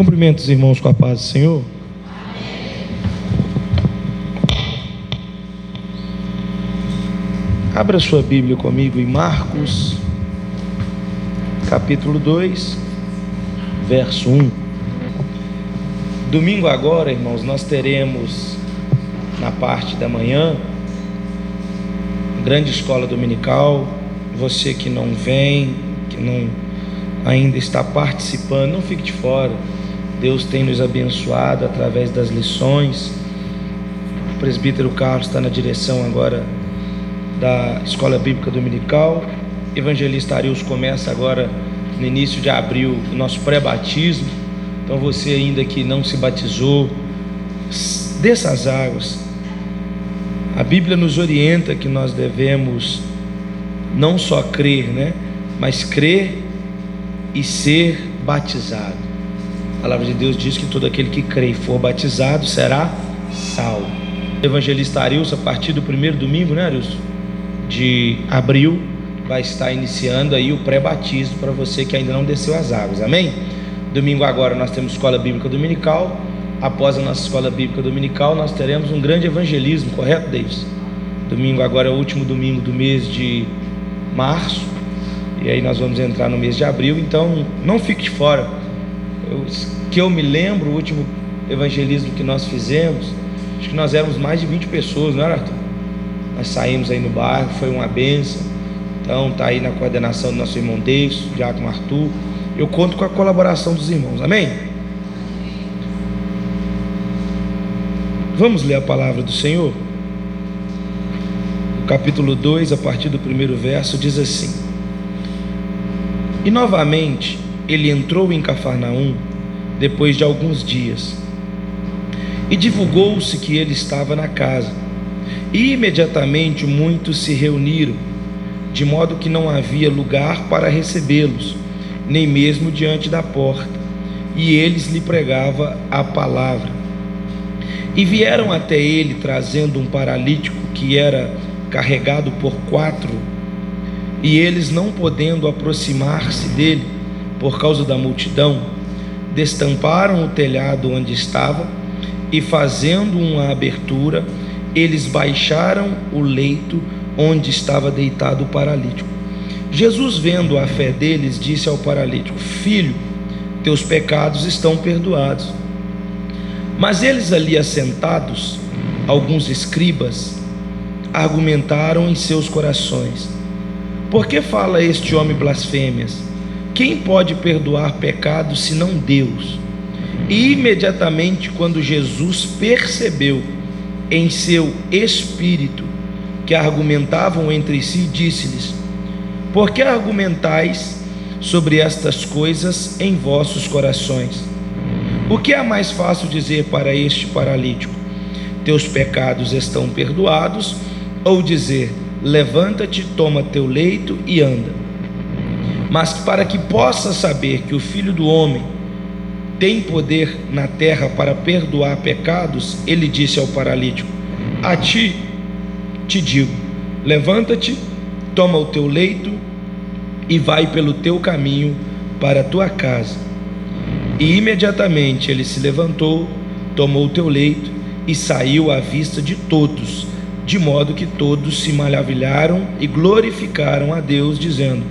Cumprimento os irmãos com a paz do Senhor. Abra sua Bíblia comigo em Marcos, capítulo 2, verso 1. Domingo agora, irmãos, nós teremos na parte da manhã grande escola dominical. Você que não vem, que não ainda está participando, não fique de fora. Deus tem nos abençoado através das lições. O presbítero Carlos está na direção agora da Escola Bíblica Dominical. Evangelista Arius começa agora no início de abril o nosso pré-batismo. Então você ainda que não se batizou, desça as águas. A Bíblia nos orienta que nós devemos não só crer, mas crer e ser batizado. A palavra de Deus diz que todo aquele que crê e for batizado será salvo. O evangelista Arius, a partir do primeiro domingo, Arius, de abril, vai estar iniciando aí o pré-batismo para você que ainda não desceu as águas, amém? Domingo agora nós temos Escola Bíblica Dominical. Após a nossa Escola Bíblica Dominical, nós teremos um grande evangelismo, correto, Davis? Domingo agora é o último domingo do mês de março, e aí nós vamos entrar no mês de abril. Então não fique de fora. Que eu me lembro, o último evangelismo que nós fizemos, acho que nós éramos mais de 20 pessoas, não era, Arthur? Nós saímos aí no bairro, foi uma bênção. Então está aí na coordenação do nosso irmão Davis, o diácono Arthur. Eu conto com a colaboração dos irmãos, amém? Vamos ler a palavra do Senhor. O capítulo 2, a partir do primeiro verso, diz assim: E novamente ele entrou em Cafarnaum depois de alguns dias, e divulgou-se que ele estava na casa, e imediatamente muitos se reuniram, de modo que não havia lugar para recebê-los, nem mesmo diante da porta, e eles lhe pregavam a palavra. E vieram até ele trazendo um paralítico que era carregado por 4, e eles, não podendo aproximar-se dele por causa da multidão, destamparam o telhado onde estava, e fazendo uma abertura, eles baixaram o leito onde estava deitado o paralítico. Jesus, vendo a fé deles, disse ao paralítico: Filho, teus pecados estão perdoados. Mas eles ali assentados, alguns escribas, argumentaram em seus corações: Por que fala este homem blasfêmias? Quem pode perdoar pecados senão Deus? E imediatamente, quando Jesus percebeu em seu espírito que argumentavam entre si, disse-lhes: Por que argumentais sobre estas coisas em vossos corações? O que é mais fácil dizer para este paralítico: Teus pecados estão perdoados, ou dizer: Levanta-te, toma teu leito e anda? Mas para que possa saber que o Filho do Homem tem poder na terra para perdoar pecados, ele disse ao paralítico: A ti te digo, levanta-te, toma o teu leito e vai pelo teu caminho para a tua casa. E imediatamente ele se levantou, tomou o teu leito e saiu à vista de todos, de modo que todos se maravilharam e glorificaram a Deus, dizendo: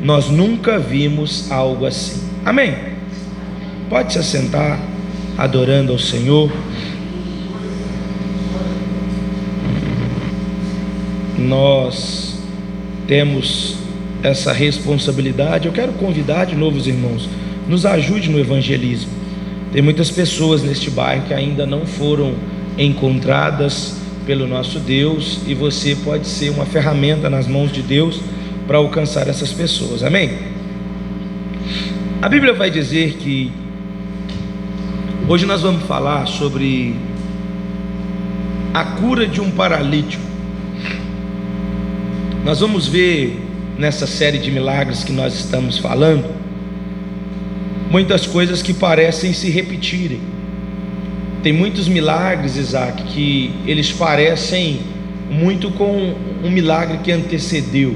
Nós nunca vimos algo assim. Amém? Pode se assentar, adorando ao Senhor. Nós temos essa responsabilidade. Eu quero convidar de novo os irmãos, nos ajude no evangelismo. Tem muitas pessoas neste bairro que ainda não foram encontradas pelo nosso Deus, e você pode ser uma ferramenta nas mãos de Deus para alcançar essas pessoas, amém? A Bíblia vai dizer que hoje nós vamos falar sobre a cura de um paralítico. Nós vamos ver nessa série de milagres que nós estamos falando muitas coisas que parecem se repetirem. Tem muitos milagres, Isaac, que eles parecem muito com um milagre que antecedeu.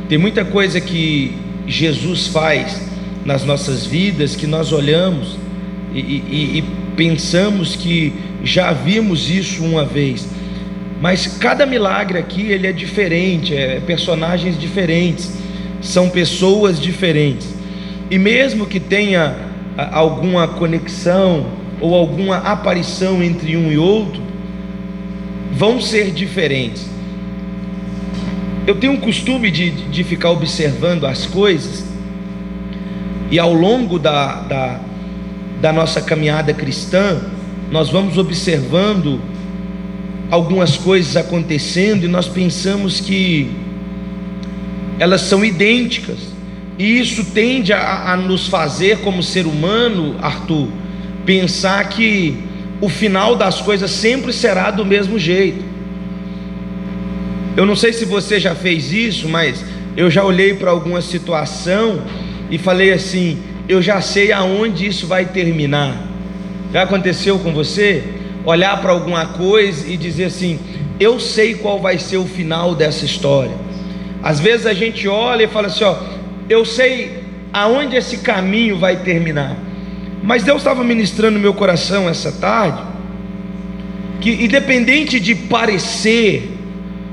Tem muita coisa que Jesus faz nas nossas vidas que nós olhamos e pensamos que já vimos isso uma vez, mas cada milagre aqui ele é diferente, personagens diferentes, são pessoas diferentes, e mesmo que tenha alguma conexão ou alguma aparição entre um e outro, vão ser diferentes. Eu tenho um costume de ficar observando as coisas, e ao longo da nossa caminhada cristã, nós vamos observando algumas coisas acontecendo e nós pensamos que elas são idênticas, e isso tende a nos fazer, como ser humano, Arthur, pensar que o final das coisas sempre será do mesmo jeito. Eu não sei se você já fez isso, mas eu já olhei para alguma situação e falei assim: eu já sei aonde isso vai terminar. Já aconteceu com você? Olhar para alguma coisa e dizer assim: eu sei qual vai ser o final dessa história. Às vezes a gente olha e fala assim: ó, eu sei aonde esse caminho vai terminar. Mas Deus estava ministrando no meu coração essa tarde, que independente de parecer,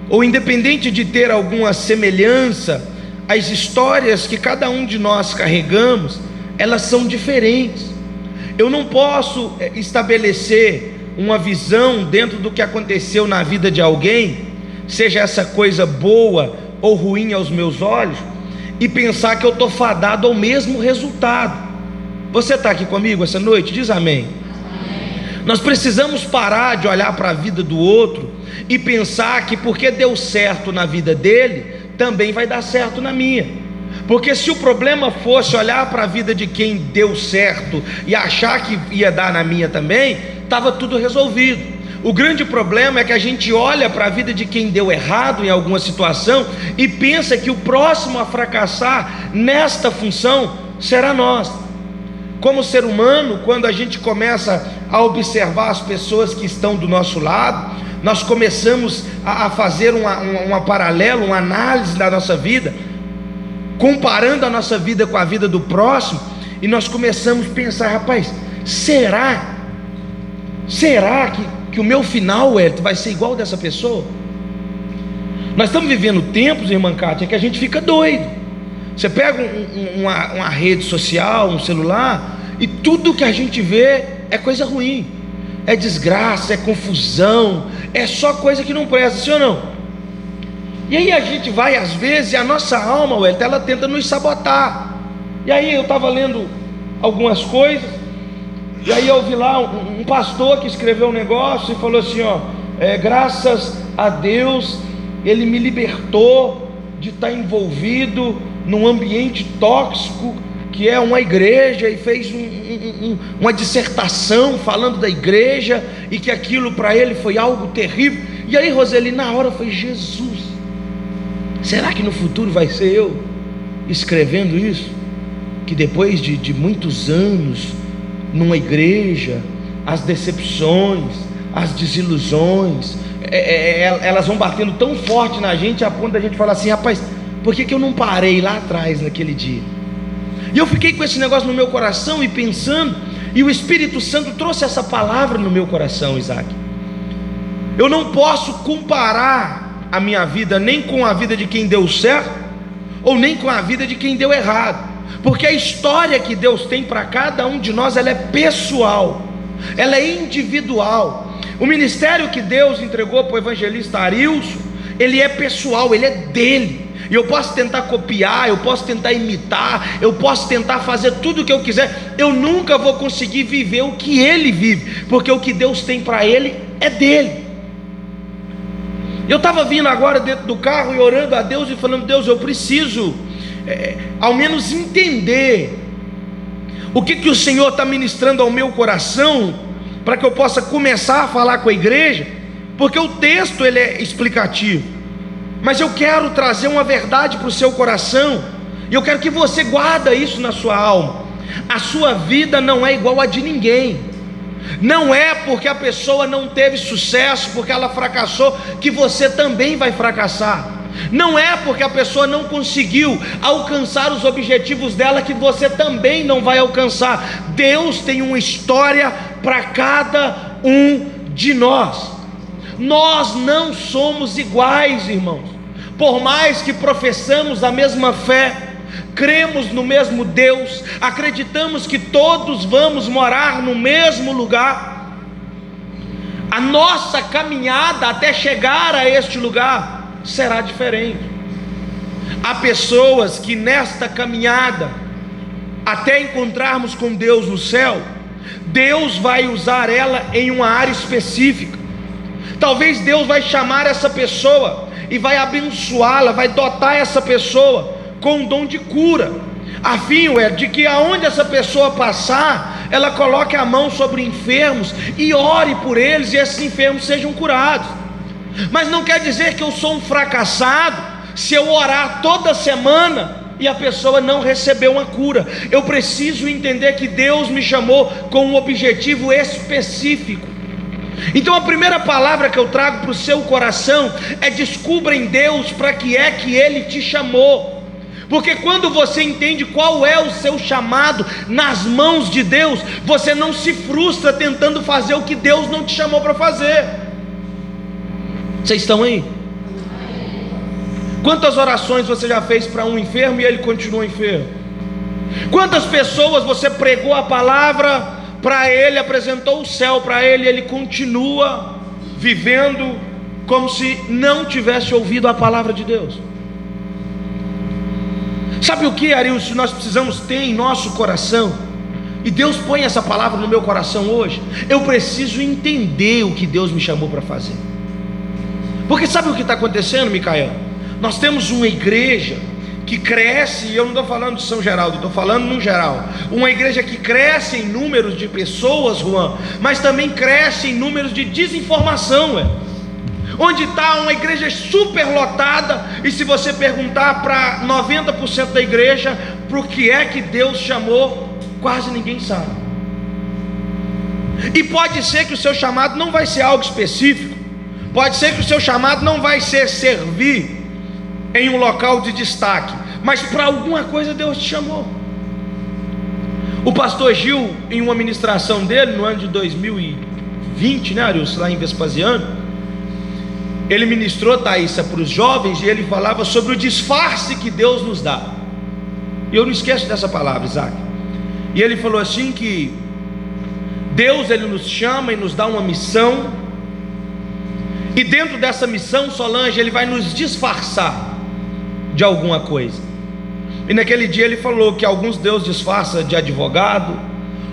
ou independente de ter alguma semelhança, as histórias que cada um de nós carregamos, elas são diferentes. Eu não posso estabelecer uma visão dentro do que aconteceu na vida de alguém, seja essa coisa boa ou ruim aos meus olhos, e pensar que eu estou fadado ao mesmo resultado. Você está aqui comigo essa noite? Diz amém. Nós precisamos parar de olhar para a vida do outro e pensar que porque deu certo na vida dele, também vai dar certo na minha. Porque se o problema fosse olhar para a vida de quem deu certo e achar que ia dar na minha também, estava tudo resolvido. O grande problema é que a gente olha para a vida de quem deu errado em alguma situação e pensa que o próximo a fracassar nesta função será nós. Como ser humano, quando a gente começa a observar as pessoas que estão do nosso lado, nós começamos a fazer uma paralela, uma análise da nossa vida, comparando a nossa vida com a vida do próximo, e nós começamos a pensar: rapaz, será que o meu final, vai ser igual dessa pessoa? Nós estamos vivendo tempos, irmã Cátia, que a gente fica doido. Você pega uma rede social, um celular, e tudo que a gente vê é coisa ruim, é desgraça, é confusão, é só coisa que não presta, sim ou não? E aí a gente vai, às vezes, e a nossa alma, ela tenta nos sabotar. E aí eu estava lendo algumas coisas, e aí eu vi lá um pastor que escreveu um negócio e falou assim: ó, graças a Deus, ele me libertou de estar envolvido num ambiente tóxico que é uma igreja, e fez uma dissertação falando da igreja, e que aquilo para ele foi algo terrível. E aí, Roseli, na hora foi: Jesus, será que no futuro vai ser eu escrevendo isso? Que depois de muitos anos numa igreja, as decepções, as desilusões, elas vão batendo tão forte na gente, a ponto da gente falar assim: rapaz, por que eu não parei lá atrás naquele dia? E eu fiquei com esse negócio no meu coração e pensando, e o Espírito Santo trouxe essa palavra no meu coração, Isaac. Eu não posso comparar a minha vida nem com a vida de quem deu certo, ou nem com a vida de quem deu errado, porque a história que Deus tem para cada um de nós, ela é pessoal, ela é individual. O ministério que Deus entregou para o evangelista Arilson, ele é pessoal, ele é dele. E eu posso tentar copiar, eu posso tentar imitar, eu posso tentar fazer tudo o que eu quiser, eu nunca vou conseguir viver o que ele vive, porque o que Deus tem para ele é dele. Eu estava vindo agora dentro do carro e orando a Deus e falando: Deus, eu preciso ao menos entender o que o Senhor está ministrando ao meu coração, para que eu possa começar a falar com a igreja, porque o texto ele é explicativo, mas eu quero trazer uma verdade para o seu coração, e eu quero que você guarda isso na sua alma. A sua vida não é igual a de ninguém. Não é porque a pessoa não teve sucesso, porque ela fracassou, que você também vai fracassar. Não é porque a pessoa não conseguiu alcançar os objetivos dela que você também não vai alcançar. Deus tem uma história para cada um de nós. Nós não somos iguais, irmãos. Por mais que professamos a mesma fé, cremos no mesmo Deus, acreditamos que todos vamos morar no mesmo lugar, a nossa caminhada até chegar a este lugar será diferente. Há pessoas que nesta caminhada, até encontrarmos com Deus no céu, Deus vai usar ela em uma área específica. Talvez Deus vai chamar essa pessoa e vai abençoá-la, vai dotar essa pessoa com um dom de cura, a fim de que aonde essa pessoa passar, ela coloque a mão sobre enfermos e ore por eles, e esses enfermos sejam curados. Mas não quer dizer que eu sou um fracassado se eu orar toda semana e a pessoa não recebeu uma cura. Eu preciso entender que Deus me chamou com um objetivo específico. Então a primeira palavra que eu trago para o seu coração é: descubra em Deus para que é que Ele te chamou. Porque quando você entende qual é o seu chamado nas mãos de Deus, você não se frustra tentando fazer o que Deus não te chamou para fazer. Vocês estão aí? Quantas orações você já fez para um enfermo e ele continua enfermo? Quantas pessoas você pregou a palavra para ele, apresentou o céu para ele, e ele continua vivendo como se não tivesse ouvido a palavra de Deus? Sabe o que, Arilson, nós precisamos ter em nosso coração? E Deus põe essa palavra no meu coração hoje. Eu preciso entender o que Deus me chamou para fazer. Porque sabe o que está acontecendo, Micael? Nós temos uma igreja que cresce, e eu não estou falando de São Geraldo, estou falando no geral. Uma igreja que cresce em números de pessoas, Juan, mas também cresce em números de desinformação, onde está uma igreja super lotada, e se você perguntar para 90% da igreja por que é que Deus chamou, quase ninguém sabe. E pode ser que o seu chamado não vai ser algo específico, pode ser que o seu chamado não vai ser servir em um local de destaque, mas para alguma coisa Deus te chamou. O pastor Gil, em uma ministração dele no ano de 2020, né, Arius, lá em Vespasiano, ele ministrou, Thaísa, para os jovens, e ele falava sobre o disfarce que Deus nos dá. E eu não esqueço dessa palavra, Isaac. E ele falou assim que Deus, ele nos chama e nos dá uma missão, e dentro dessa missão, Solange, ele vai nos disfarçar de alguma coisa. E naquele dia ele falou que alguns Deus disfarça de advogado,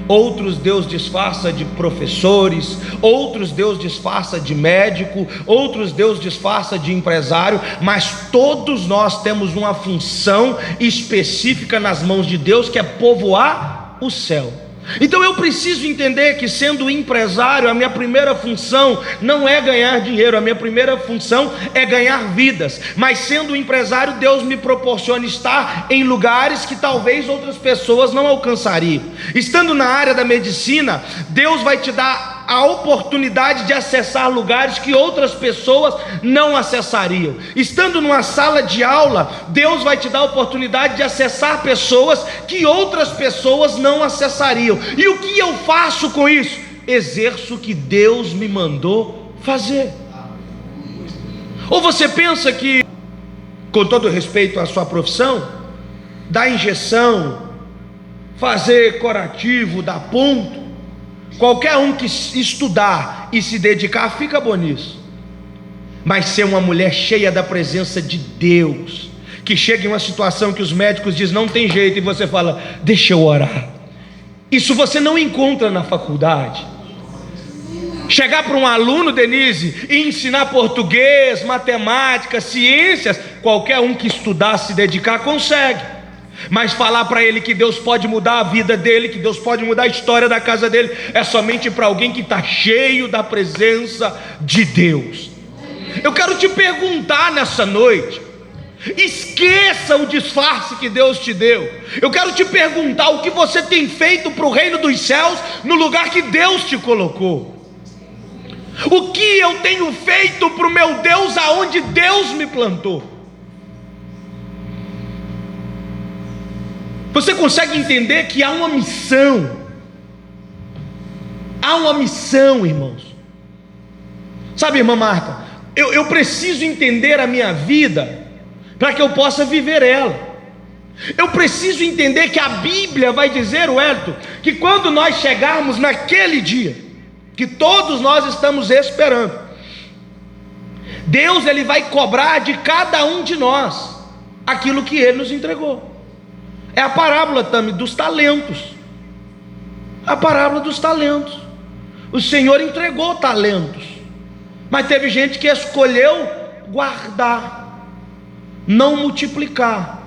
outros Deus disfarça de professores, outros Deus disfarça de médico, outros Deus disfarça de empresário, mas todos nós temos uma função específica nas mãos de Deus, que é povoar o céu. Então eu preciso entender que, sendo empresário, a minha primeira função não é ganhar dinheiro, a minha primeira função é ganhar vidas. Mas sendo empresário, Deus me proporciona estar em lugares que talvez outras pessoas não alcançariam. Estando na área da medicina, Deus vai te dar a oportunidade de acessar lugares que outras pessoas não acessariam. Estando numa sala de aula, Deus vai te dar a oportunidade de acessar pessoas que outras pessoas não acessariam. E o que eu faço com isso? Exerço o que Deus me mandou fazer. Ou você pensa que, com todo respeito à sua profissão, dar injeção, fazer curativo, dar ponto, qualquer um que estudar e se dedicar fica bom nisso. Mas ser uma mulher cheia da presença de Deus, que chega em uma situação que os médicos dizem não tem jeito, e você fala, deixa eu orar. Isso você não encontra na faculdade. Chegar para um aluno, Denise, e ensinar português, matemática, ciências, qualquer um que estudar, se dedicar, consegue. Mas falar para ele que Deus pode mudar a vida dele, que Deus pode mudar a história da casa dele, é somente para alguém que está cheio da presença de Deus. Eu quero te perguntar nessa noite, esqueça o disfarce que Deus te deu. Eu quero te perguntar o que você tem feito para o reino dos céus no lugar que Deus te colocou. O que eu tenho feito para o meu Deus aonde Deus me plantou? Você consegue entender que há uma missão? Há uma missão, irmãos. Sabe, irmã Marta, eu preciso entender a minha vida para que eu possa viver ela. Eu preciso entender que a Bíblia vai dizer, Wellington, que quando nós chegarmos naquele dia, que todos nós estamos esperando, Deus ele vai cobrar de cada um de nós aquilo que Ele nos entregou. É a parábola também dos talentos. A parábola dos talentos. O Senhor entregou talentos, mas teve gente que escolheu guardar, não multiplicar.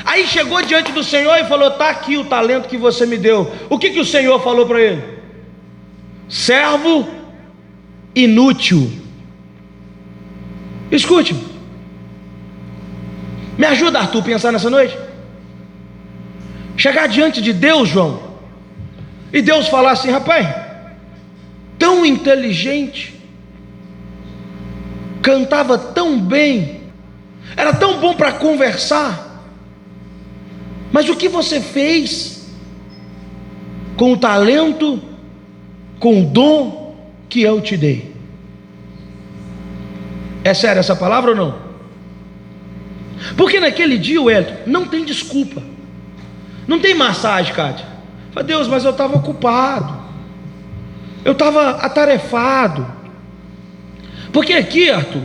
Aí chegou diante do Senhor e falou: está aqui o talento que você me deu. O que o Senhor falou para ele? Servo inútil. Escute, me ajuda, Arthur, a pensar nessa noite. Chegar diante de Deus, João, e Deus falar assim: rapaz, tão inteligente, cantava tão bem, era tão bom para conversar, mas o que você fez com o talento, com o dom que eu te dei? É sério essa palavra ou não? Porque naquele dia, Wellington, não tem desculpa, não tem massagem, Cátia. Fala: Deus, mas eu estava ocupado, eu estava atarefado. Porque aqui, Arthur,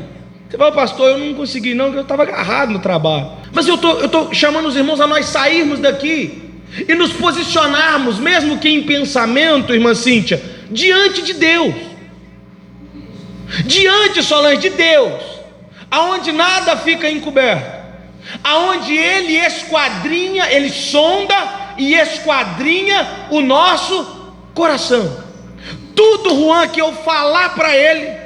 você fala: pastor, eu não consegui não, porque eu estava agarrado no trabalho. Mas eu estou chamando os irmãos a nós sairmos daqui e nos posicionarmos, mesmo que em pensamento, irmã Cíntia, diante de Deus. Diante, Solange, de Deus, aonde nada fica encoberto, aonde Ele esquadrinha, Ele sonda e esquadrinha o nosso coração. Tudo, Juan, que eu falar para Ele,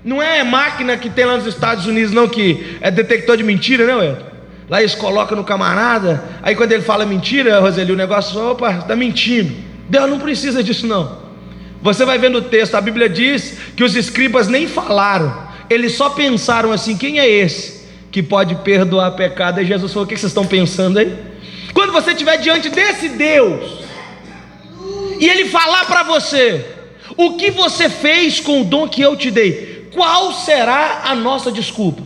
não é máquina que tem lá nos Estados Unidos não, que é detector de mentira, né, Wellington? Lá eles colocam no camarada, aí quando ele fala mentira, Roseli, o negócio, opa, está mentindo. Deus não precisa disso não. Você vai ver no texto, a Bíblia diz que os escribas nem falaram, eles só pensaram assim: quem é esse que pode perdoar pecado? E Jesus falou: o que vocês estão pensando aí? Quando você estiver diante desse Deus e Ele falar para você: o que você fez com o dom que eu te dei, qual será a nossa desculpa?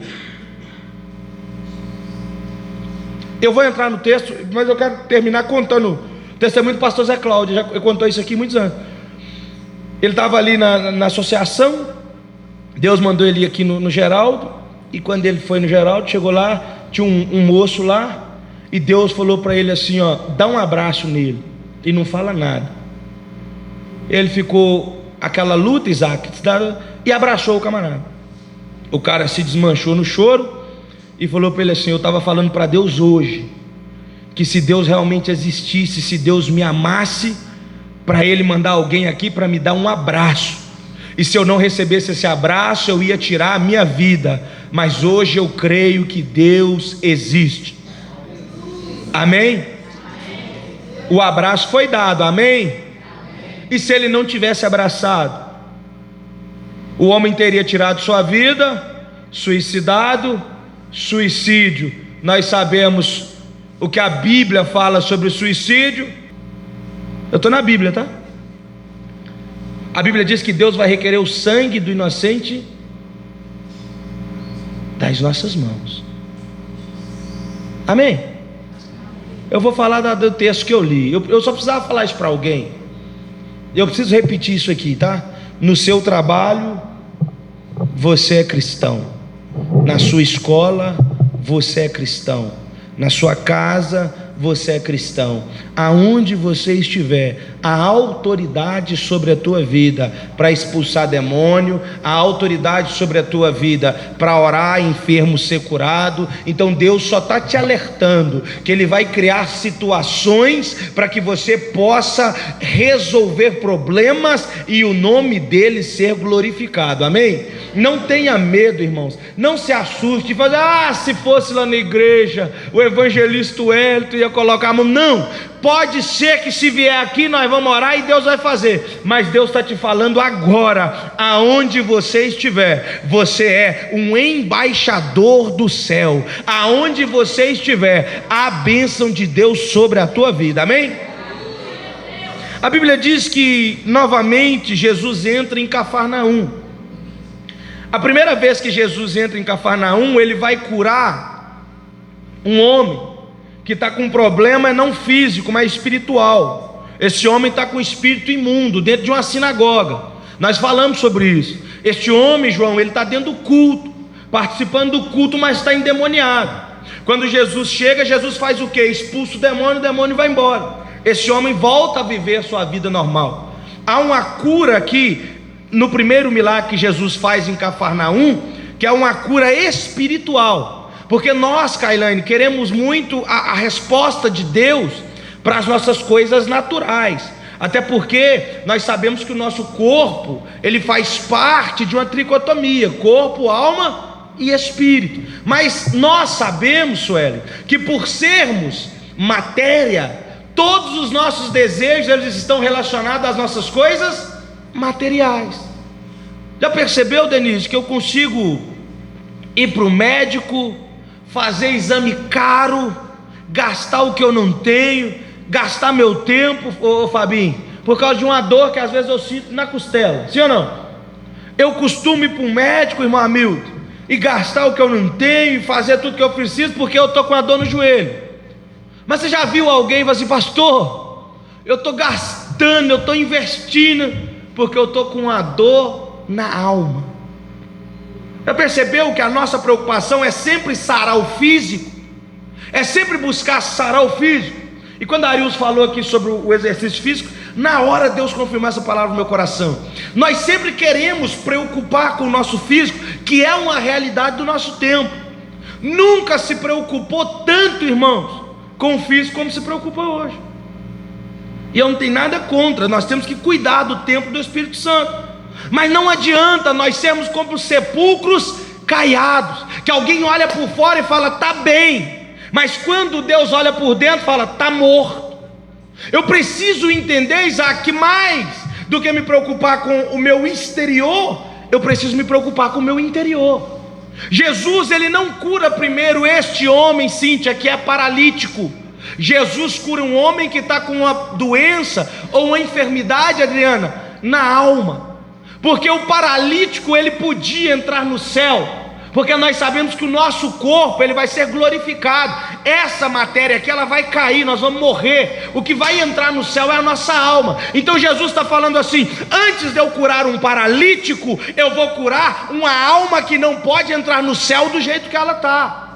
Eu vou entrar no texto, mas eu quero terminar contando o testemunho do pastor Zé Cláudio. Já contou isso aqui há muitos anos. Ele estava ali na associação, Deus mandou ele ir aqui no Geraldo, e quando ele foi no Geraldo, chegou lá, tinha um moço lá, e Deus falou para ele assim: ó, dá um abraço nele, e não fala nada. Ele ficou aquela luta, Isaac, e abraçou o camarada. O cara se desmanchou no choro, e falou para ele assim: eu estava falando para Deus hoje, que se Deus realmente existisse, se Deus me amasse, para Ele mandar alguém aqui para me dar um abraço, e se eu não recebesse esse abraço, eu ia tirar a minha vida, mas hoje eu creio que Deus existe. Amém? O abraço foi dado, amém? E se ele não tivesse abraçado, o homem teria tirado sua vida, suicidado, suicídio. Nós sabemos o que a Bíblia fala sobre o suicídio. Eu estou na Bíblia, tá? A Bíblia diz que Deus vai requerer o sangue do inocente das nossas mãos. Amém? Eu vou falar do texto que eu li. Eu só precisava falar isso para alguém. Eu preciso repetir isso aqui, tá? No seu trabalho, você é cristão. Na sua escola, você é cristão. Na sua casa, você é cristão. Aonde você estiver, a autoridade sobre a tua vida para expulsar demônio, a autoridade sobre a tua vida para orar, enfermo ser curado. Então Deus só está te alertando que Ele vai criar situações para que você possa resolver problemas e o nome dele ser glorificado. Amém? Não tenha medo, irmãos, não se assuste e fale: se fosse lá na igreja o evangelista Wellington ia colocar a mão. Não, pode ser que se vier aqui nós vamos orar e Deus vai fazer, mas Deus está te falando agora, aonde você estiver, você é um embaixador do céu. Aonde você estiver, há a bênção de Deus sobre a tua vida, amém? A Bíblia diz que novamente Jesus entra em Cafarnaum. A primeira vez que Jesus entra em Cafarnaum, ele vai curar um homem que está com um problema não físico, mas espiritual. Esse homem está com um espírito imundo dentro de uma sinagoga. Nós falamos sobre isso. Este homem, João, ele está dentro do culto, participando do culto, mas está endemoniado. Quando Jesus chega, Jesus faz o quê? Expulsa o demônio vai embora. Esse homem volta a viver a sua vida normal. Há uma cura aqui no primeiro milagre que Jesus faz em Cafarnaum, que é uma cura espiritual. Porque nós, Kailane, queremos muito a resposta de Deus para as nossas coisas naturais. Até porque nós sabemos que o nosso corpo, ele faz parte de uma tricotomia: corpo, alma e espírito. Mas nós sabemos, Sueli, que por sermos matéria, todos os nossos desejos, eles estão relacionados às nossas coisas materiais. Já percebeu, Denise, que eu consigo ir para o médico, fazer exame caro, gastar o que eu não tenho, gastar meu tempo, Fabinho, por causa de uma dor que às vezes eu sinto na costela, sim ou não? Eu costumo ir para um médico, irmão Hamilton, e gastar o que eu não tenho, e fazer tudo que eu preciso, porque eu estou com a dor no joelho. Mas você já viu alguém e fala assim: pastor, eu estou gastando, eu estou investindo, porque eu estou com uma dor na alma. Já percebeu que a nossa preocupação é sempre sarar o físico? É sempre buscar sarar o físico? E quando a Arius falou aqui sobre o exercício físico, na hora Deus confirmou essa palavra no meu coração. Nós sempre queremos preocupar com o nosso físico, que é uma realidade do nosso tempo. Nunca se preocupou tanto, irmãos, com o físico como se preocupa hoje. E eu não tenho nada contra, nós temos que cuidar do templo do Espírito Santo. Mas não adianta nós sermos como sepulcros caiados, que alguém olha por fora e fala: está bem, mas quando Deus olha por dentro, fala: está morto. Eu preciso entender, Isaac, que mais do que me preocupar com o meu exterior, eu preciso me preocupar com o meu interior. Jesus, ele não cura primeiro este homem, Cíntia, que é paralítico. Jesus cura um homem que está com uma doença ou uma enfermidade, Adriana, na alma. Porque o paralítico, ele podia entrar no céu, porque nós sabemos que o nosso corpo, ele vai ser glorificado. Essa matéria aqui, ela vai cair, nós vamos morrer. O que vai entrar no céu é a nossa alma. Então Jesus está falando assim: antes de eu curar um paralítico, eu vou curar uma alma que não pode entrar no céu do jeito que ela está.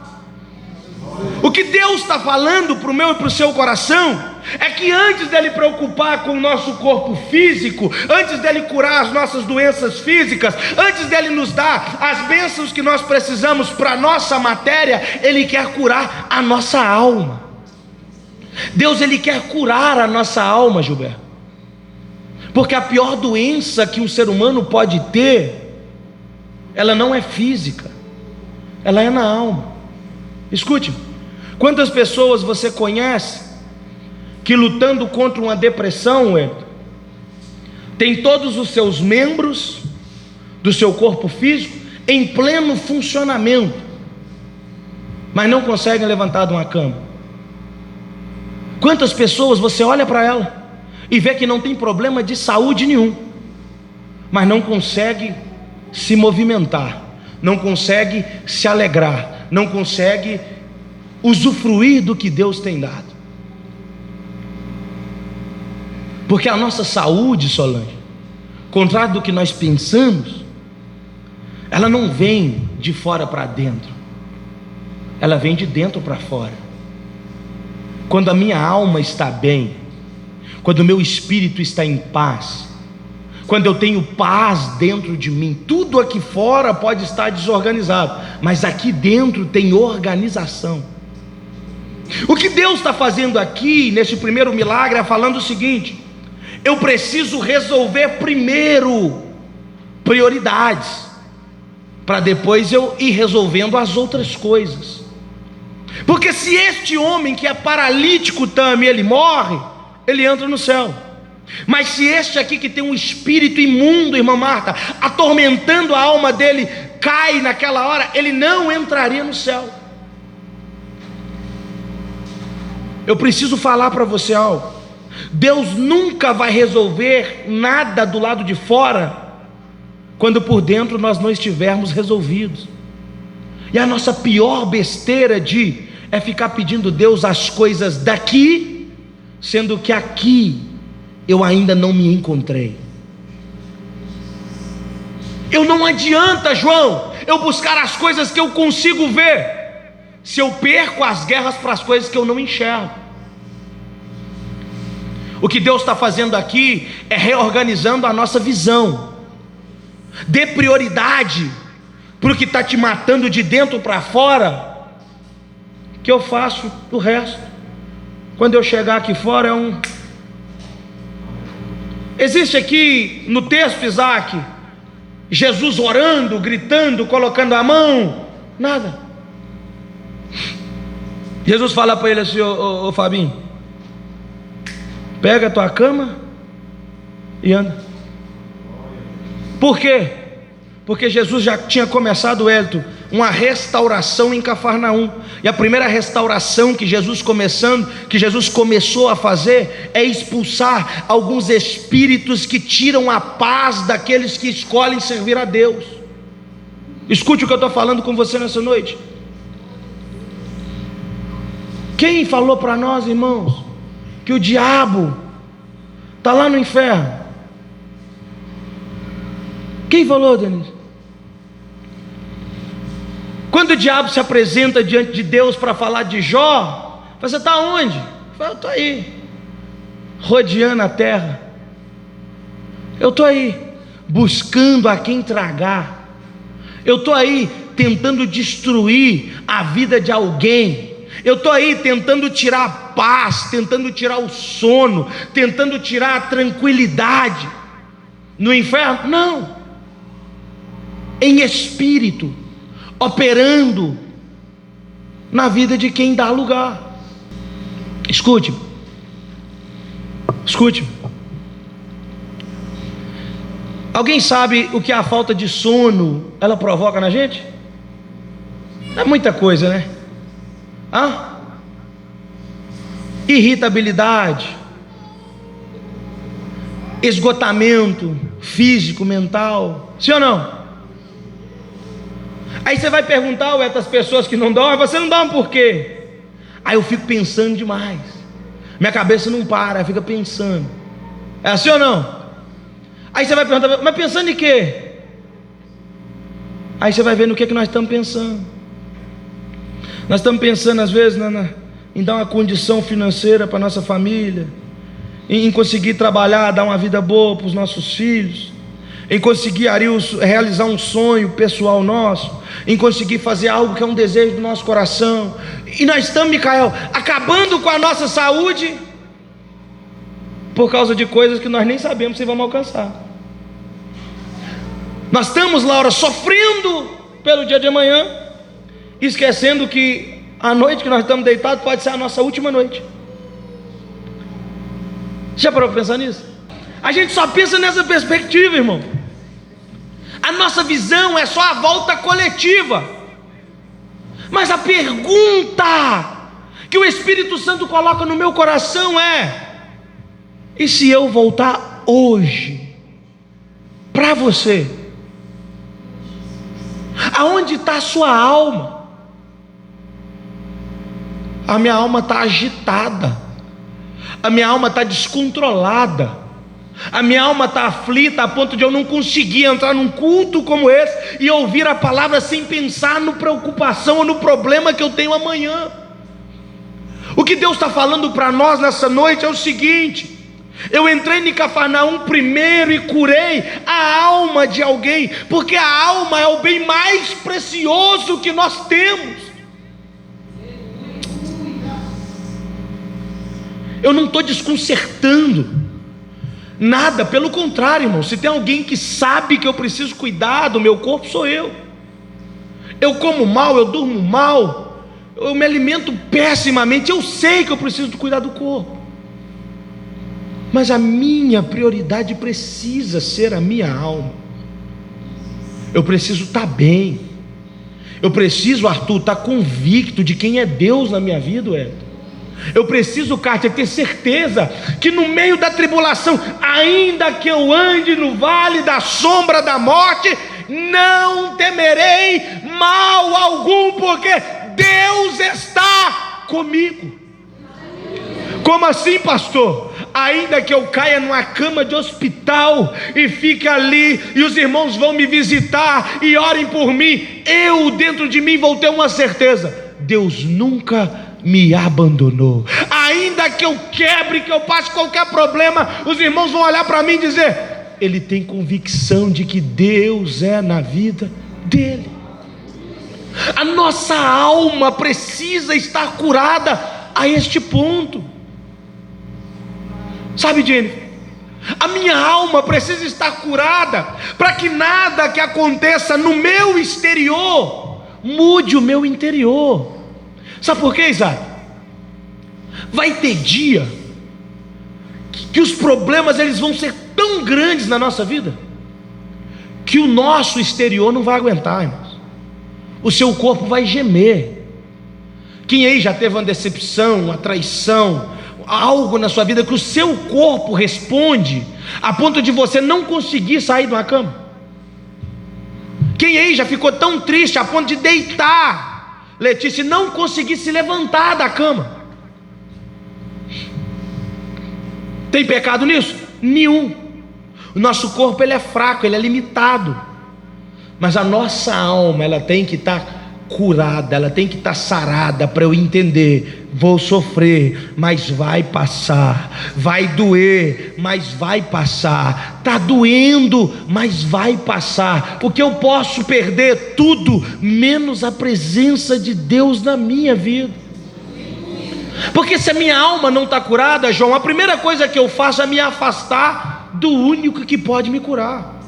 O que Deus está falando para o meu e para o seu coração é que antes dele preocupar com o nosso corpo físico, antes dele curar as nossas doenças físicas, antes dele nos dar as bênçãos que nós precisamos para a nossa matéria, ele quer curar a nossa alma. Deus, ele quer curar a nossa alma, Gilberto, porque a pior doença que um ser humano pode ter, ela não é física, ela é na alma. Escute, quantas pessoas você conhece que, lutando contra uma depressão, tem todos os seus membros do seu corpo físico em pleno funcionamento, mas não conseguem levantar de uma cama? Quantas pessoas você olha para ela e vê que não tem problema de saúde nenhum, mas não consegue se movimentar, não consegue se alegrar, não consegue usufruir do que Deus tem dado? Porque a nossa saúde, Solange, contrário do que nós pensamos, ela não vem de fora para dentro, ela vem de dentro para fora. Quando a minha alma está bem, quando o meu espírito está em paz, quando eu tenho paz dentro de mim, tudo aqui fora pode estar desorganizado, mas aqui dentro tem organização. O que Deus está fazendo aqui, nesse primeiro milagre, é falando o seguinte: eu preciso resolver primeiro prioridades, para depois eu ir resolvendo as outras coisas. Porque se este homem que é paralítico também, ele morre, ele entra no céu. Mas se este aqui que tem um espírito imundo, irmã Marta, atormentando a alma dele, cai naquela hora, ele não entraria no céu. Eu preciso falar para você algo. Deus nunca vai resolver nada do lado de fora quando por dentro nós não estivermos resolvidos. E a nossa pior besteira é ficar pedindo a Deus as coisas daqui, sendo que aqui eu ainda não me encontrei. Eu não adianta, João, eu buscar as coisas que eu consigo ver, se eu perco as guerras para as coisas que eu não enxergo. O que Deus está fazendo aqui é reorganizando a nossa visão. Dê prioridade para o que está te matando de dentro para fora, que eu faço o resto. Quando eu chegar aqui fora Existe aqui no texto, Isaac, Jesus orando, gritando, colocando a mão? Nada. Jesus fala para ele assim: ô Fabinho, pega a tua cama e anda. Por quê? Porque Jesus já tinha começado, Hélito, uma restauração em Cafarnaum. E a primeira restauração que Jesus começou a fazer é expulsar alguns espíritos que tiram a paz daqueles que escolhem servir a Deus. Escute o que eu estou falando com você nessa noite. Quem falou para nós, irmãos, que o diabo está lá no inferno? Quem falou, Denise? Quando o diabo se apresenta diante de Deus para falar de Jó, você está onde? Eu estou aí, rodeando a terra. Eu estou aí, buscando a quem tragar. Eu estou aí, tentando destruir a vida de alguém. Eu estou aí, tentando tirar a paz, tentando tirar o sono, tentando tirar a tranquilidade. No inferno? Não. Em espírito, operando na vida de quem dá lugar. Escute. Alguém sabe o que a falta de sono ela provoca na gente? É muita coisa, né? Irritabilidade, esgotamento físico, mental. Sim ou não? Aí você vai perguntar a essas pessoas que não dormem: você não dorme por quê? Aí eu fico pensando demais, minha cabeça não para, fica pensando. É assim ou não? Aí você vai perguntar: mas pensando em quê? Aí você vai ver no que nós estamos pensando. Nós estamos pensando às vezes em dar uma condição financeira para nossa família, em conseguir trabalhar, dar uma vida boa para os nossos filhos, em conseguir realizar um sonho pessoal nosso, em conseguir fazer algo que é um desejo do nosso coração. E nós estamos, Micael, acabando com a nossa saúde por causa de coisas que nós nem sabemos se vamos alcançar. Nós estamos, Laura, sofrendo pelo dia de amanhã, esquecendo que a noite que nós estamos deitados pode ser a nossa última noite. Já parou para pensar nisso? A gente só pensa nessa perspectiva, irmão. A nossa visão é só a volta coletiva. Mas a pergunta que o Espírito Santo coloca no meu coração é: e se eu voltar hoje para você? Aonde está a sua alma? A minha alma está agitada, a minha alma está descontrolada, a minha alma está aflita a ponto de eu não conseguir entrar num culto como esse e ouvir a palavra sem pensar na preocupação ou no problema que eu tenho amanhã. O que Deus está falando para nós nessa noite é o seguinte: eu entrei em Cafarnaum primeiro e curei a alma de alguém, porque a alma é o bem mais precioso que nós temos. Eu não estou desconcertando nada, pelo contrário, irmão. Se tem alguém que sabe que eu preciso cuidar do meu corpo, sou eu. Eu como mal, eu durmo mal, eu me alimento pessimamente, eu sei que eu preciso cuidar do corpo, mas a minha prioridade precisa ser a minha alma. Eu preciso estar bem, eu preciso, Arthur, estar convicto de quem é Deus na minha vida, eu preciso, Kátia, ter certeza que no meio da tribulação, ainda que eu ande no vale da sombra da morte, não temerei mal algum, porque Deus está comigo. Como assim, pastor? Ainda que eu caia numa cama de hospital e fique ali, e os irmãos vão me visitar e orem por mim, eu dentro de mim vou ter uma certeza: Deus nunca me abandonou. Ainda que eu quebre, que eu passe qualquer problema, os irmãos vão olhar para mim e dizer: ele tem convicção de que Deus é na vida dele. A nossa alma precisa estar curada a este ponto. Sabe, Jennifer, a minha alma precisa estar curada para que nada que aconteça no meu exterior mude o meu interior. Sabe por quê, Isaac? Vai ter dia que os problemas eles vão ser tão grandes na nossa vida que o nosso exterior não vai aguentar, irmãos. O seu corpo vai gemer. Quem aí já teve uma decepção, uma traição, algo na sua vida que o seu corpo responde a ponto de você não conseguir sair de uma cama? Quem aí já ficou tão triste a ponto de deitar, Letícia, não conseguir se levantar da cama? Tem pecado nisso? Nenhum. O nosso corpo ele é fraco, ele é limitado, mas a nossa alma ela tem que estar curada, ela tem que estar sarada para eu entender: vou sofrer, mas vai passar, vai doer, mas vai passar, está doendo, mas vai passar, porque eu posso perder tudo menos a presença de Deus na minha vida. Porque se a minha alma não está curada, João, a primeira coisa que eu faço é me afastar do único que pode me curar.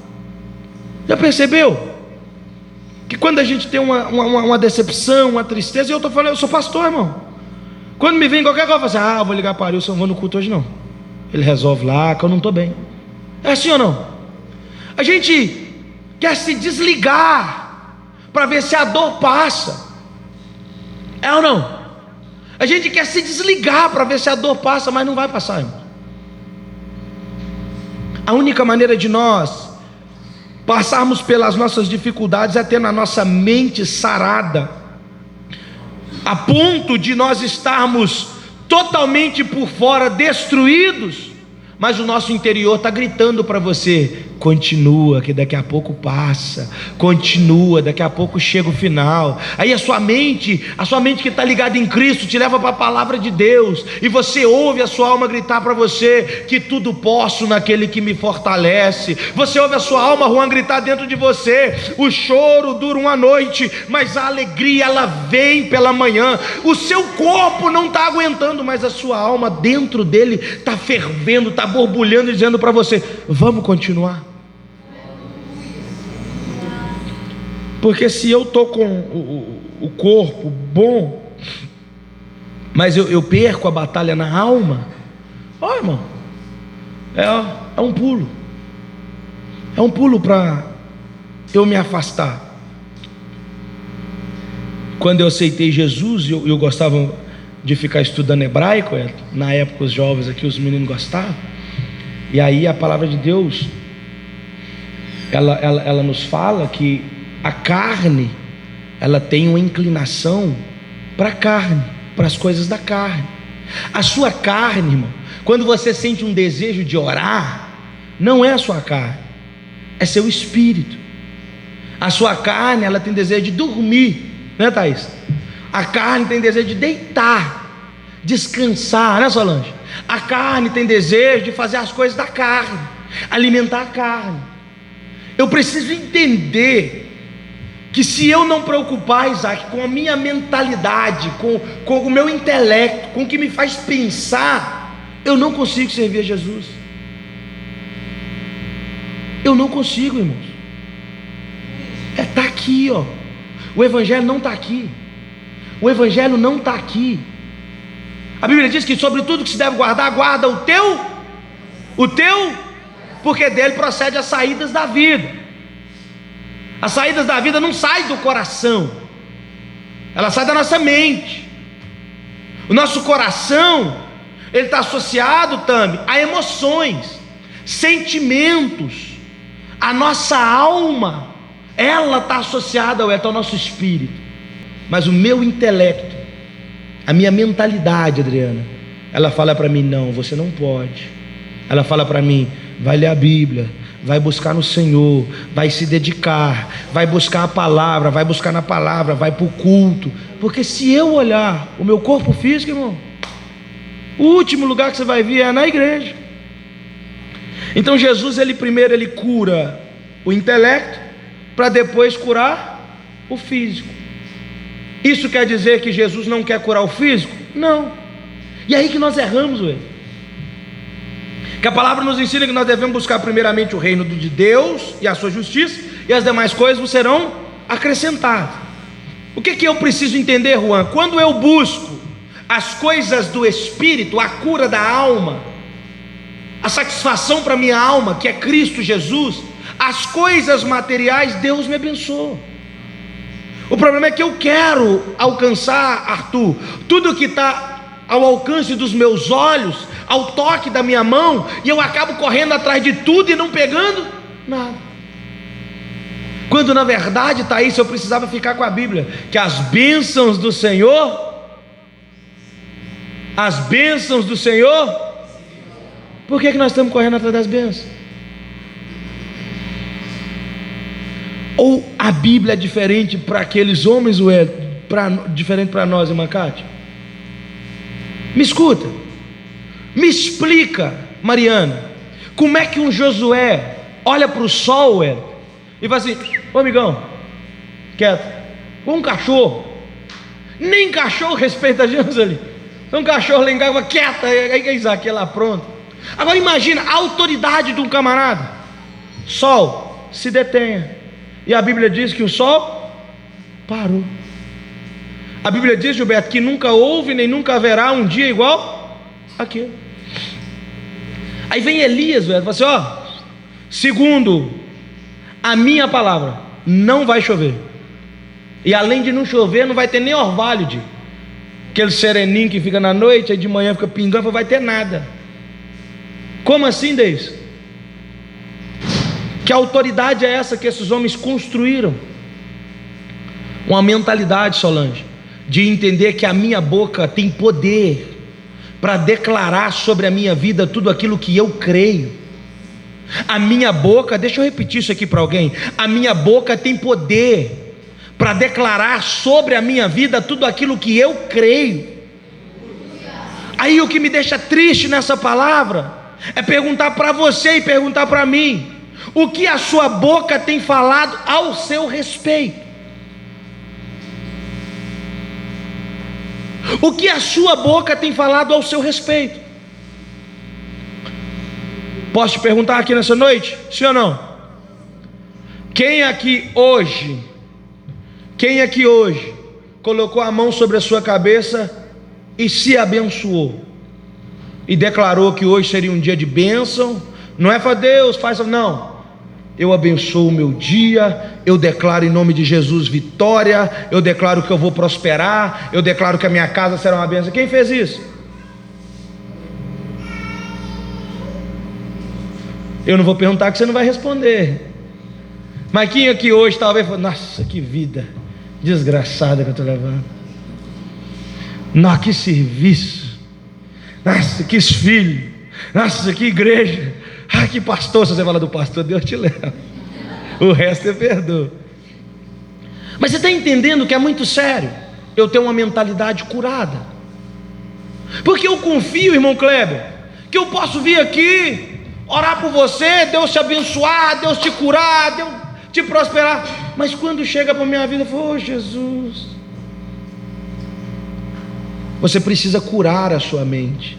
Já percebeu? Que quando a gente tem uma decepção, uma tristeza, e eu estou falando, eu sou pastor, irmão, quando me vem qualquer coisa, eu falo assim: eu vou ligar para o Arilson, eu não vou no culto hoje não, ele resolve lá que eu não estou bem. É assim ou não? A gente quer se desligar para ver se a dor passa. É ou não? A gente quer se desligar para ver se a dor passa, mas não vai passar, irmão. A única maneira de nós passarmos pelas nossas dificuldades é ter na nossa mente sarada, a ponto de nós estarmos totalmente por fora destruídos, mas o nosso interior está gritando para você: continua, que daqui a pouco passa, continua, daqui a pouco chega o final. Aí a sua mente que está ligada em Cristo, te leva para a palavra de Deus, e você ouve a sua alma gritar para você que tudo posso naquele que me fortalece. Você ouve a sua alma, Juan, gritar dentro de você: o choro dura uma noite, mas a alegria ela vem pela manhã. O seu corpo não está aguentando, mas a sua alma dentro dele está fervendo, está borbulhando, dizendo para você: vamos continuar. Porque se eu estou com o corpo bom, mas eu perco a batalha na alma, ó, irmão, é um pulo. É um pulo para eu me afastar. Quando eu aceitei Jesus, eu gostava de ficar estudando hebraico. Na época os jovens aqui, os meninos gostavam. E aí a palavra de Deus, ela nos fala que a carne, ela tem uma inclinação para a carne, para as coisas da carne. A sua carne, irmão, quando você sente um desejo de orar, não é a sua carne, é seu espírito. A sua carne, ela tem desejo de dormir, né, Thaís? A carne tem desejo de deitar, descansar, né, Solange? A carne tem desejo de fazer as coisas da carne, alimentar a carne. Eu preciso entender que se eu não preocupar, Isaac, com a minha mentalidade, com o meu intelecto, com o que me faz pensar, eu não consigo servir a Jesus. Eu não consigo, irmãos. Está aqui, ó. O evangelho não está aqui. O Evangelho não está aqui. A Bíblia diz que sobre tudo que se deve guardar, guarda o teu, porque dele procede as saídas da vida. As saídas da vida não saem do coração, ela sai da nossa mente. O nosso coração, ele está associado também a emoções, sentimentos. A nossa alma, ela está associada ao nosso espírito. Mas o meu intelecto, a minha mentalidade, Adriana, ela fala para mim: não, você não pode. Ela fala para mim: vai ler a Bíblia, vai buscar no Senhor, vai se dedicar, vai buscar a palavra, vai buscar na palavra, vai para o culto. Porque se eu olhar o meu corpo físico, irmão, o último lugar que você vai ver é na igreja. Então Jesus, ele primeiro ele cura o intelecto, para depois curar o físico. Isso quer dizer que Jesus não quer curar o físico? Não. E aí que nós erramos, ué. Que a palavra nos ensina que nós devemos buscar primeiramente o reino de Deus e a sua justiça, e as demais coisas serão acrescentadas. O que eu preciso entender, Juan? Quando eu busco as coisas do Espírito, a cura da alma, a satisfação para a minha alma, que é Cristo Jesus, as coisas materiais, Deus me abençoa. O problema é que eu quero alcançar, Arthur, tudo que está ao alcance dos meus olhos, ao toque da minha mão, e eu acabo correndo atrás de tudo e não pegando nada. Quando na verdade, Thaís, eu precisava ficar com a Bíblia, que as bênçãos do Senhor, por que nós estamos correndo atrás das bênçãos? Ou a Bíblia é diferente para aqueles homens, ou é diferente para nós, irmã Cátia? Me escuta, me explica, Mariana, como é que um Josué olha para o sol, e fala assim: ô amigão, quieto, com um cachorro, nem cachorro respeita Jesus ali, um cachorro lá em casa, quieta, aí que Isaac é lá pronto. Agora imagina a autoridade de um camarada: sol, se detenha. E a Bíblia diz que o sol parou. A Bíblia diz, Gilberto, que nunca houve nem nunca haverá um dia igual aquele. Aí vem Elias, velho, fala assim: ó, segundo a minha palavra, não vai chover. E além de não chover, não vai ter nem orvalho de aquele sereninho que fica na noite, aí de manhã fica pingando, não vai ter nada. Como assim, Deus? Que autoridade é essa que esses homens construíram? Uma mentalidade, Solange, de entender que a minha boca tem poder para declarar sobre a minha vida tudo aquilo que eu creio. A minha boca, deixa eu repetir isso aqui para alguém: a minha boca tem poder para declarar sobre a minha vida tudo aquilo que eu creio. Aí o que me deixa triste nessa palavra é perguntar para você e perguntar para mim: o que a sua boca tem falado ao seu respeito? O que a sua boca tem falado ao seu respeito? Posso te perguntar aqui nessa noite? Sim ou não? Quem aqui hoje colocou a mão sobre a sua cabeça e se abençoou? E declarou que hoje seria um dia de bênção? Não é para Deus, faz, não. Eu abençoo o meu dia, eu declaro em nome de Jesus vitória, eu declaro que eu vou prosperar, eu declaro que a minha casa será uma bênção. Quem fez isso? Eu não vou perguntar, que você não vai responder. Mas quem aqui hoje talvez fale: nossa, que vida desgraçada que eu estou levando, nossa, que serviço, nossa, que filho, nossa, que igreja, que pastor. Se você fala do pastor, Deus te leva, o resto eu perdoo. Mas você está entendendo que é muito sério eu ter uma mentalidade curada? Porque eu confio, irmão Kleber, que eu posso vir aqui orar por você, Deus te abençoar, Deus te curar, Deus te prosperar, mas quando chega para a minha vida, eu falo: oh, Jesus. Você precisa curar a sua mente.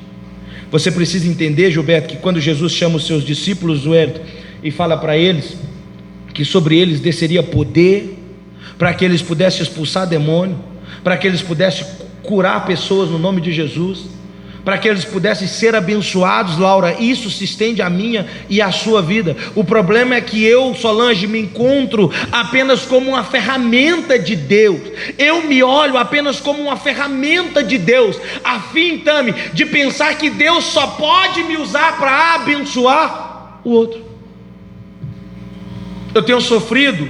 Você precisa entender, Gilberto, que quando Jesus chama os seus discípulos, e fala para eles que sobre eles desceria poder, para que eles pudessem expulsar demônio, para que eles pudessem curar pessoas no nome de Jesus, para que eles pudessem ser abençoados. Laura, isso se estende à minha e à sua vida. O problema é que eu, Solange, me encontro apenas como uma ferramenta de Deus. Eu me olho apenas como uma ferramenta de Deus, a fim, Tami, de pensar que Deus só pode me usar para abençoar o outro. Eu tenho sofrido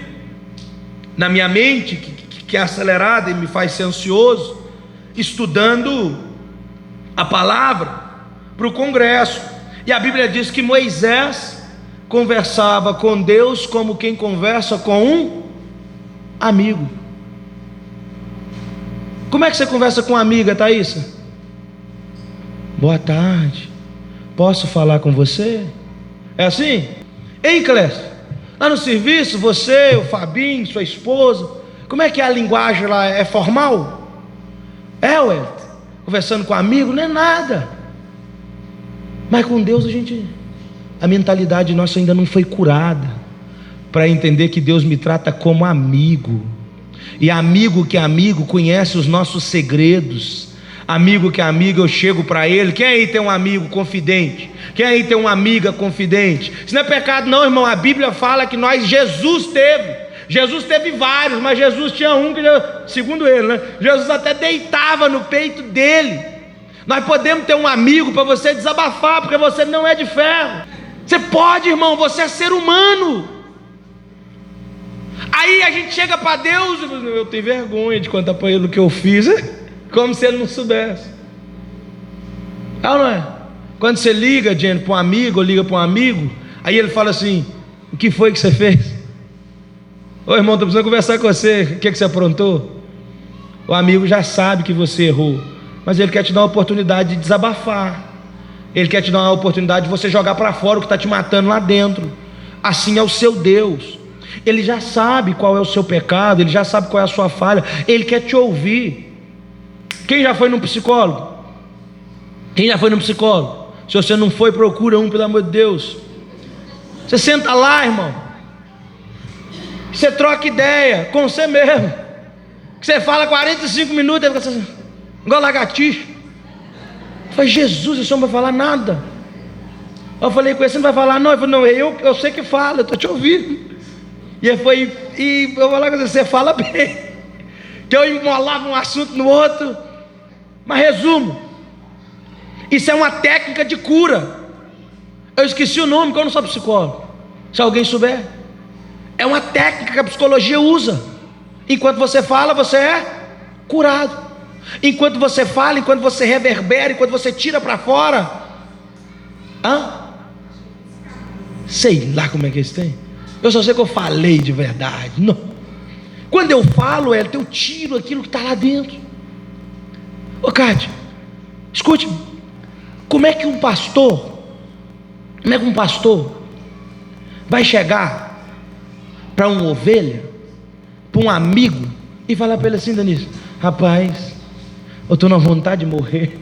na minha mente, que é acelerada e me faz ser ansioso, estudando a palavra para o congresso. E a Bíblia diz que Moisés conversava com Deus como quem conversa com um amigo. Como é que você conversa com uma amiga, Thaísa? Boa tarde, posso falar com você? É assim? Hein, Clécio? Lá no serviço, você, o Fabinho, sua esposa, como é que é a linguagem lá? É formal? É, ué? Conversando com amigo, não é nada. Mas com Deus a mentalidade nossa ainda não foi curada para entender que Deus me trata como amigo. E amigo que é amigo conhece os nossos segredos. Amigo que é amigo, eu chego para ele. Quem aí tem um amigo confidente? Quem aí tem uma amiga confidente? Isso não é pecado não, irmão. A Bíblia fala que Jesus teve vários, mas Jesus tinha um que, segundo ele, né? Jesus até deitava no peito dele. Nós podemos ter um amigo para você desabafar, porque você não é de ferro. Você pode, irmão, você é ser humano. Aí a gente chega para Deus, eu tenho vergonha de contar para ele o que eu fiz, como se ele não soubesse. É ou não é? Quando você liga, Jenny, para um amigo, ou liga para um amigo, aí ele fala assim: o que foi que você fez? Ô irmão, estou precisando conversar com você. O que você aprontou? O amigo já sabe que você errou, mas ele quer te dar uma oportunidade de desabafar. Ele quer te dar uma oportunidade de você jogar para fora o que está te matando lá dentro. Assim é o seu Deus. Ele já sabe qual é o seu pecado, ele já sabe qual é a sua falha. Ele quer te ouvir. Quem já foi num psicólogo? Quem já foi num psicólogo? Se você não foi, procura um, pelo amor de Deus. Você senta lá, irmão, você troca ideia com você mesmo, você fala 45 minutos, ele fica assim, igual lagartixa. Eu falei: Jesus, esse homem não vai falar nada. Eu falei com ele: você não vai falar não? Ele falou: não, eu sei que fala, eu estou te ouvindo. E ele foi, e eu falei com você fala bem, que eu enrolava um assunto no outro. Mas resumo, isso é uma técnica de cura. Eu esqueci o nome, que eu não sou psicólogo, se alguém souber. É uma técnica que a psicologia usa. Enquanto você fala, você é curado. Enquanto você fala, enquanto você reverbera, enquanto você tira para fora, sei lá como é que eles têm. Eu só sei que eu falei de verdade. Não. Quando eu falo, eu tiro aquilo que está lá dentro. Ô Cátia, escute, como é que um pastor vai chegar para uma ovelha, para um amigo, e falar para ele assim: Danilo, rapaz, eu estou na vontade de morrer.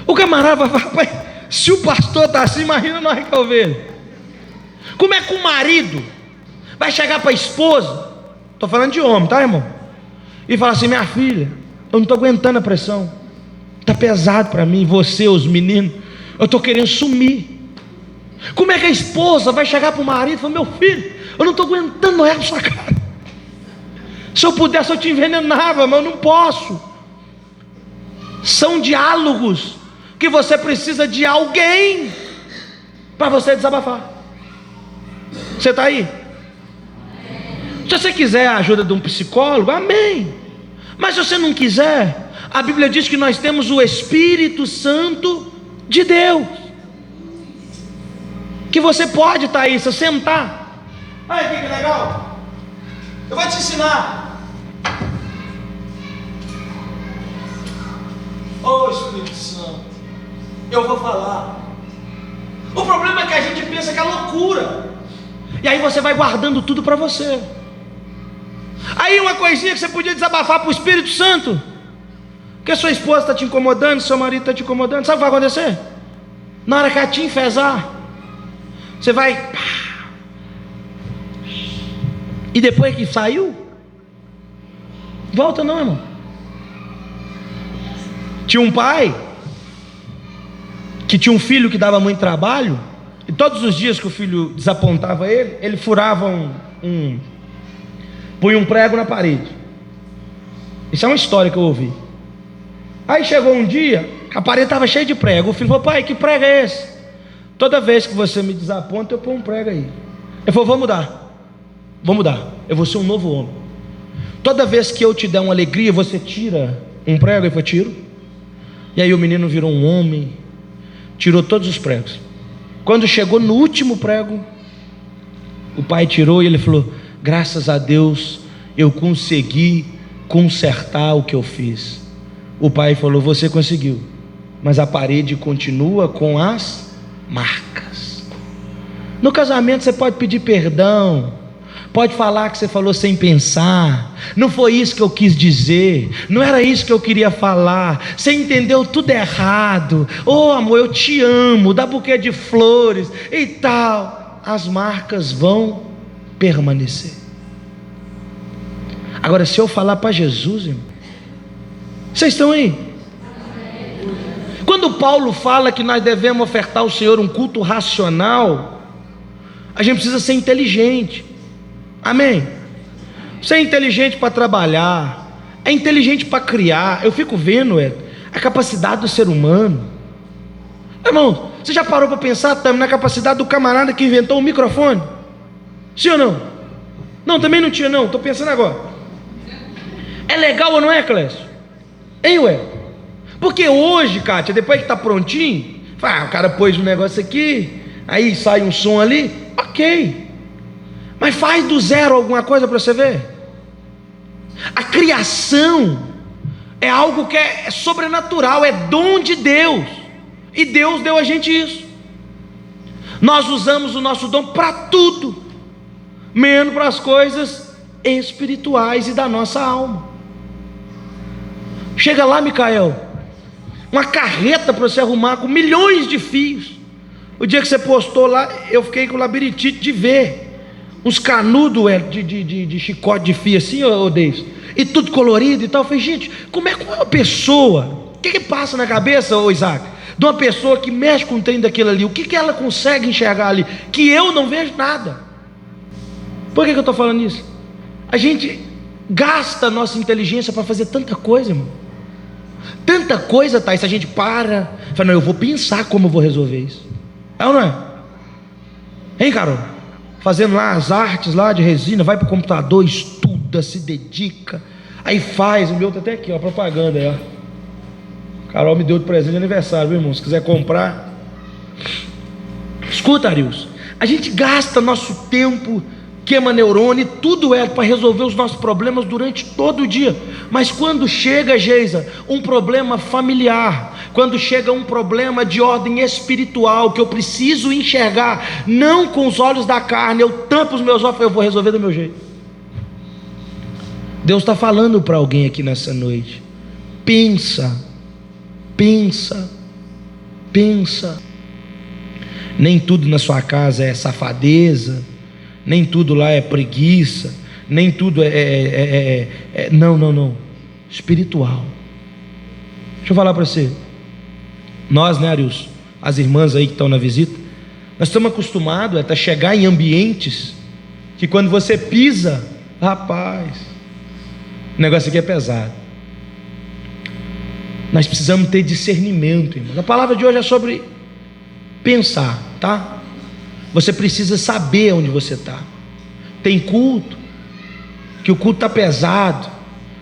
O camarada vai falar: rapaz, se o pastor está assim, imagina nós que é ovelha. Como é que um marido vai chegar para a esposa, estou falando de homem, tá, irmão, e falar assim: minha filha, eu não estou aguentando a pressão, está pesado para mim, você, os meninos, eu estou querendo sumir. Como é que a esposa vai chegar para o marido e falar: meu filho, eu não estou aguentando olhar para sua cara, se eu pudesse eu te envenenava, mas eu não posso. São diálogos que você precisa de alguém para você desabafar. Você está aí? Se você quiser a ajuda de um psicólogo, amém. Mas se você não quiser, a Bíblia diz que nós temos o Espírito Santo de Deus, que você pode, Thaísa, sentar. Olha aqui que legal, eu vou te ensinar. Ô Espírito Santo, eu vou falar. O problema é que a gente pensa que é loucura, e aí você vai guardando tudo para você. Aí uma coisinha que você podia desabafar para o Espírito Santo, que a sua esposa está te incomodando, seu marido está te incomodando, sabe o que vai acontecer? Na hora que ela te enfesar, você vai, e depois que saiu, volta não, irmão. Tinha um pai que tinha um filho que dava muito trabalho, e todos os dias que o filho desapontava ele, ele furava punha um prego na parede. Isso é uma história que eu ouvi. Aí chegou um dia, a parede estava cheia de prego. O filho falou: pai, que prego é esse? Toda vez que você me desaponta, eu ponho um prego aí. Ele falou: vou mudar, eu vou ser um novo homem. Toda vez que eu te der uma alegria, você tira um prego. Ele falou: tiro. E aí o menino virou um homem, tirou todos os pregos. Quando chegou no último prego, o pai tirou e ele falou: graças a Deus eu consegui consertar o que eu fiz. O pai falou: você conseguiu, mas a parede continua com as marcas. No casamento você pode pedir perdão, pode falar que você falou sem pensar, não foi isso que eu quis dizer, não era isso que eu queria falar, você entendeu tudo errado, oh amor, eu te amo, dá buquê de flores e tal. As marcas vão permanecer. Agora, se eu falar para Jesus, irmão, vocês estão aí? Quando Paulo fala que nós devemos ofertar ao Senhor um culto racional, a gente precisa ser inteligente. Amém? Você é inteligente para trabalhar, é inteligente para criar. Eu fico vendo a capacidade do ser humano. Irmão, você já parou para pensar também na capacidade do camarada que inventou o microfone? Sim ou não? Não, também não tinha não, estou pensando agora. É legal ou não é, Clécio? Hein, ué? Porque hoje, Kátia, depois que está prontinho, o cara pôs um negócio aqui, aí sai um som ali, ok. Mas faz do zero alguma coisa para você ver. A criação é algo que é sobrenatural, é dom de Deus. E Deus deu a gente isso. Nós usamos o nosso dom para tudo, menos para as coisas espirituais e da nossa alma. Chega lá, Micael, uma carreta para você arrumar com milhões de fios. O dia que você postou lá, eu fiquei com labirintite de ver uns canudos de chicote de fio assim, Deis, e tudo colorido e tal. Eu falei: gente, como é que uma pessoa, o que passa na cabeça, Isaac, de uma pessoa que mexe com o trem daquilo ali? O que ela consegue enxergar ali, que eu não vejo nada? Por que eu estou falando isso? A gente gasta a nossa inteligência para fazer tanta coisa, irmão. Tanta coisa, tá? E se a gente fala: não, eu vou pensar como eu vou resolver isso. É ou não é? Hein, Carol? Fazendo lá as artes lá de resina, vai para o computador, estuda, se dedica, aí faz. O meu tá até aqui, ó, propaganda aí, ó. Carol me deu de presente de aniversário, viu, irmão? Se quiser comprar. Escuta, Arius, a gente gasta nosso tempo, queima neurônio, tudo é para resolver os nossos problemas durante todo o dia. Mas quando chega, Geisa, um problema familiar, quando chega um problema de ordem espiritual, que eu preciso enxergar, não com os olhos da carne, eu tampo os meus olhos, eu vou resolver do meu jeito. Deus está falando para alguém aqui nessa noite: pensa. Nem tudo na sua casa é safadeza, nem tudo lá é preguiça, nem tudo não, espiritual. Deixa eu falar para você, nós, né, Arius, as irmãs aí que estão na visita, nós estamos acostumados a chegar em ambientes que quando você pisa, rapaz, o negócio aqui é pesado. Nós precisamos ter discernimento, irmão. A palavra de hoje é sobre pensar, tá? Você precisa saber onde você está. Tem culto, que o culto está pesado,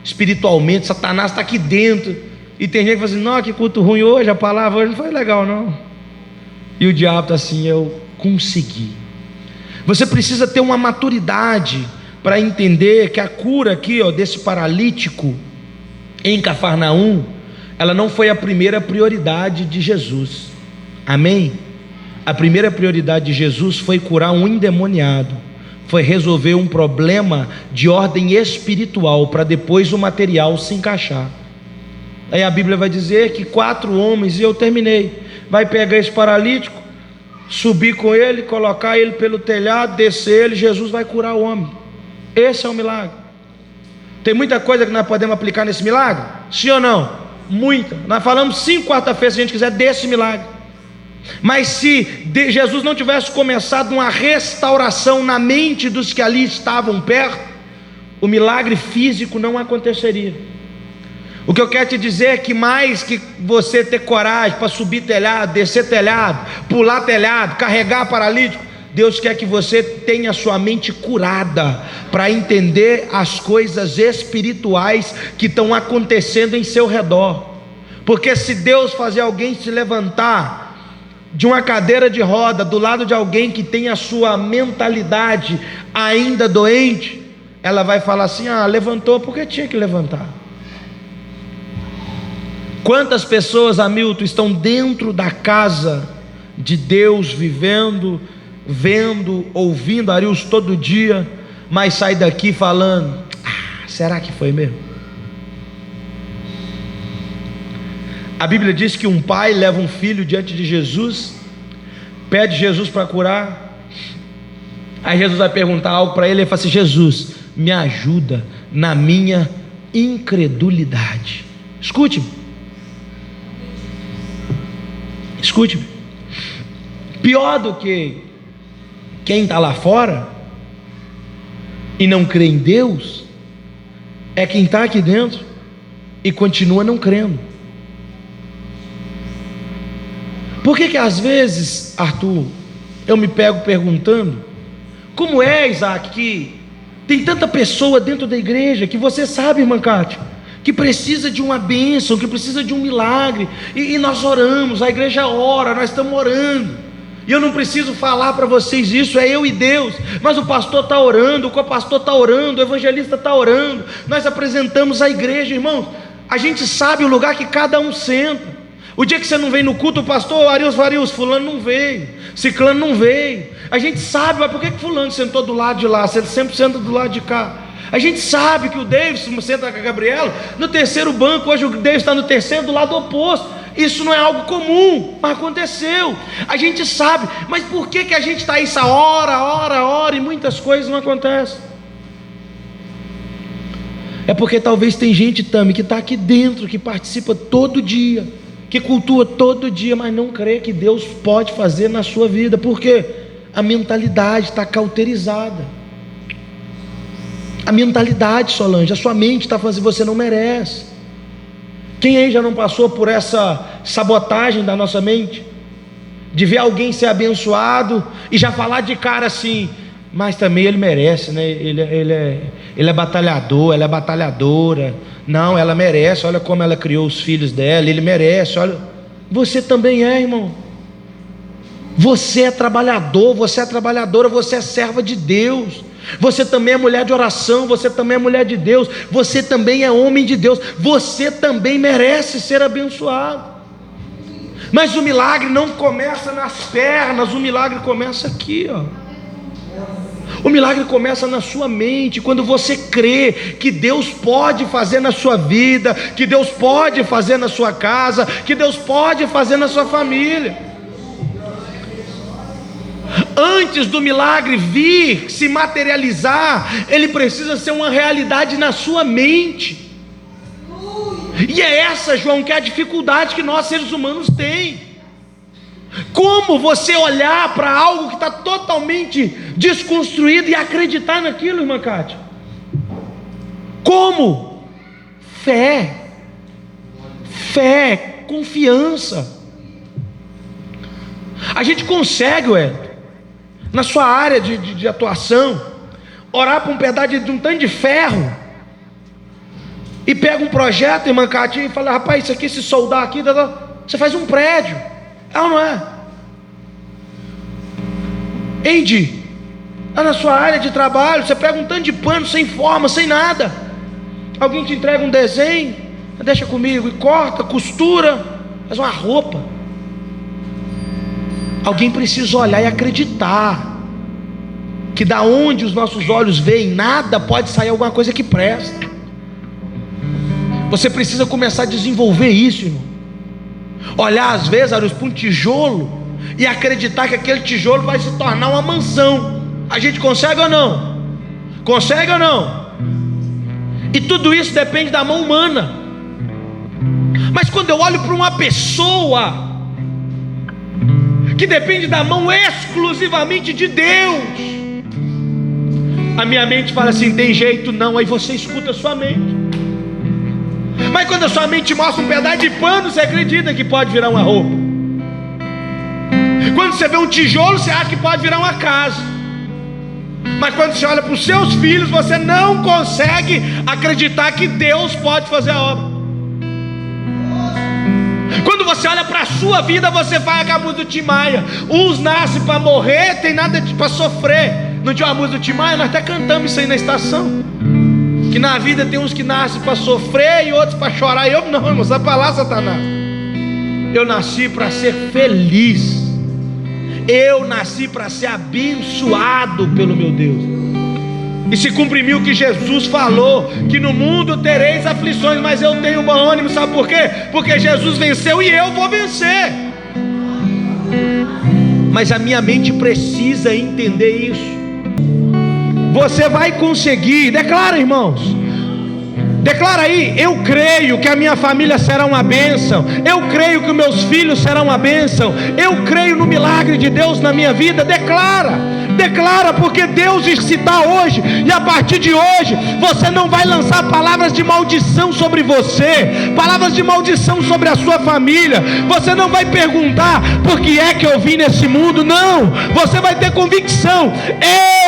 espiritualmente, Satanás está aqui dentro, e tem gente que fala assim: não, que culto ruim hoje, a palavra hoje não foi legal não. E o diabo está assim: eu consegui. Você precisa ter uma maturidade para entender que a cura aqui, ó, desse paralítico em Cafarnaum, ela não foi a primeira prioridade de Jesus. Amém? A primeira prioridade de Jesus foi curar um endemoniado, foi resolver um problema de ordem espiritual, para depois o material se encaixar. Aí a Bíblia vai dizer que 4 homens, e eu terminei, vai pegar esse paralítico, subir com ele, colocar ele pelo telhado, descer ele, Jesus vai curar o homem. Esse é o milagre. Tem muita coisa que nós podemos aplicar nesse milagre? Sim ou não? muita. Nós falamos 5 quarta-feiras, se a gente quiser, desse milagre. Mas se Jesus não tivesse começado uma restauração na mente dos que ali estavam perto, o milagre físico não aconteceria. O que eu quero te dizer é que mais que você ter coragem para subir telhado, descer telhado, pular telhado, carregar paralítico, Deus quer que você tenha a sua mente curada para entender as coisas espirituais que estão acontecendo em seu redor. Porque se Deus fazer alguém se levantar de uma cadeira de roda do lado de alguém que tem a sua mentalidade ainda doente, ela vai falar assim: ah, levantou porque tinha que levantar. Quantas pessoas, Hamilton, estão dentro da casa de Deus, vivendo, vendo, ouvindo Arius todo dia, mas sai daqui falando: ah, será que foi mesmo? A Bíblia diz que um pai leva um filho diante de Jesus, pede Jesus para curar. Aí Jesus vai perguntar algo para ele, ele fala assim: Jesus, me ajuda na minha incredulidade. Escute-me. Escute-me. Pior do que quem está lá fora e não crê em Deus é quem está aqui dentro e continua não crendo. Por que às vezes, Arthur, eu me pego perguntando: como é, Isaac, que tem tanta pessoa dentro da igreja que você sabe, irmã Cátia, que precisa de uma bênção, que precisa de um milagre, e nós oramos, a igreja ora, nós estamos orando, e eu não preciso falar para vocês isso, é eu e Deus, mas o pastor está orando, o co-pastor está orando, o evangelista está orando, nós apresentamos a igreja, irmãos, a gente sabe o lugar que cada um senta. O dia que você não vem no culto, o pastor Arius, fulano não veio, ciclano não veio, a gente sabe, mas por que fulano sentou do lado de lá, você sempre senta do lado de cá? A gente sabe que o Davidson senta com a Gabriela no terceiro banco, hoje o Davidson está no terceiro do lado oposto. Isso não é algo comum, mas aconteceu. A gente sabe, mas por que a gente está aí essa hora e muitas coisas não acontecem? É porque talvez tem gente, Tami, que está aqui dentro, que participa todo dia, que cultua todo dia, mas não crê que Deus pode fazer na sua vida. Por quê? A mentalidade está cauterizada. A mentalidade, Solange, a sua mente está fazendo, você não merece. Quem aí já não passou por essa sabotagem da nossa mente? De ver alguém ser abençoado e já falar de cara assim: mas também ele merece, né? Ele é batalhador, ela é batalhadora. Não, ela merece, olha como ela criou os filhos dela, ele merece, olha. Você também é, irmão. Você é trabalhador, você é trabalhadora, você é serva de Deus. Você também é mulher de oração, você também é mulher de Deus, você também é homem de Deus, você também merece ser abençoado. Mas o milagre não começa nas pernas, o milagre começa aqui, ó. O milagre começa na sua mente, quando você crê que Deus pode fazer na sua vida, que Deus pode fazer na sua casa, que Deus pode fazer na sua família. Antes do milagre vir se materializar, ele precisa ser uma realidade na sua mente. E é essa, João, que é a dificuldade que nós seres humanos temos. Como você olhar para algo que está totalmente desconstruído e acreditar naquilo, irmã Cátia? Como? Fé, confiança. A gente consegue, na sua área de atuação, orar para um pedaço de um tanto de ferro, e pega um projeto, irmã Cátia, e fala: rapaz, isso aqui, se soldar aqui, você faz um prédio. É ou não é? Eide, lá na sua área de trabalho, você pega um tanto de pano, sem forma, sem nada, alguém te entrega um desenho, deixa comigo, e corta, costura, faz uma roupa. Alguém precisa olhar e acreditar que da onde os nossos olhos veem nada, pode sair alguma coisa que presta. Você precisa começar a desenvolver isso, irmão. Olhar às vezes para um tijolo e acreditar que aquele tijolo vai se tornar uma mansão. A gente consegue ou não? Consegue ou não? E tudo isso depende da mão humana. quando eu olho para uma pessoa que depende da mão exclusivamente de Deus, a minha mente fala assim: tem jeito não. Aí você escuta a sua mente. Mas quando a sua mente mostra um pedaço de pano, você acredita que pode virar uma roupa. Quando você vê um tijolo, você acha que pode virar uma casa. Mas quando você olha para os seus filhos, você não consegue acreditar que Deus pode fazer a obra. Quando você olha para a sua vida, você vai com a música do Tim Maia: uns nascem para morrer, tem nada para sofrer. Não tinha uma música do Tim Maia? Nós até cantamos isso aí na estação, que na vida tem uns que nascem para sofrer e outros para chorar. Eu não, irmão, sai para lá, Satanás. Eu nasci para ser feliz. Eu nasci para ser abençoado pelo meu Deus. E se cumprir o que Jesus falou, que no mundo tereis aflições, mas eu tenho bom ânimo. Sabe por quê? Porque Jesus venceu e eu vou vencer. Mas a minha mente precisa entender isso. Você vai conseguir. Declara, irmãos. Declara aí: eu creio que a minha família será uma bênção. Eu creio que os meus filhos serão uma bênção. Eu creio no milagre de Deus na minha vida. Declara. Declara, porque Deus está hoje, e a partir de hoje você não vai lançar palavras de maldição sobre você, palavras de maldição sobre a sua família. Você não vai perguntar: por que é que eu vim nesse mundo? Não, você vai ter convicção: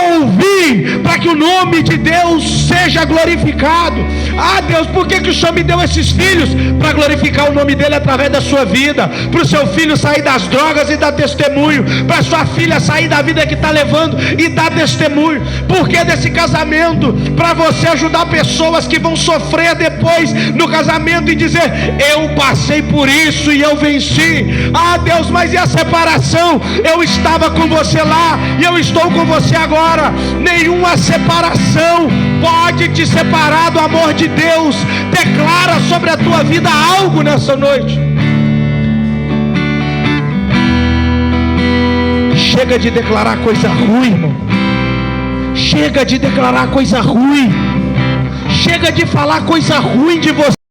eu vim para que o nome de Deus seja glorificado. Ah, Deus, por que o Senhor me deu esses filhos? Para glorificar o nome dele através da sua vida, para o seu filho sair das drogas e dar testemunho, para a sua filha sair da vida que está levando e dar testemunho. Por que desse casamento? Para você ajudar pessoas que vão sofrer depois no casamento e dizer: eu passei por isso e eu venci. Ah, Deus, mas e a separação? Eu estava com você lá e eu estou com você agora. Nenhuma separação pode te separar do amor de Deus. Declara sobre a tua vida algo nessa noite. Chega de declarar coisa ruim, irmão. Chega de declarar coisa ruim. Chega de falar coisa ruim de você.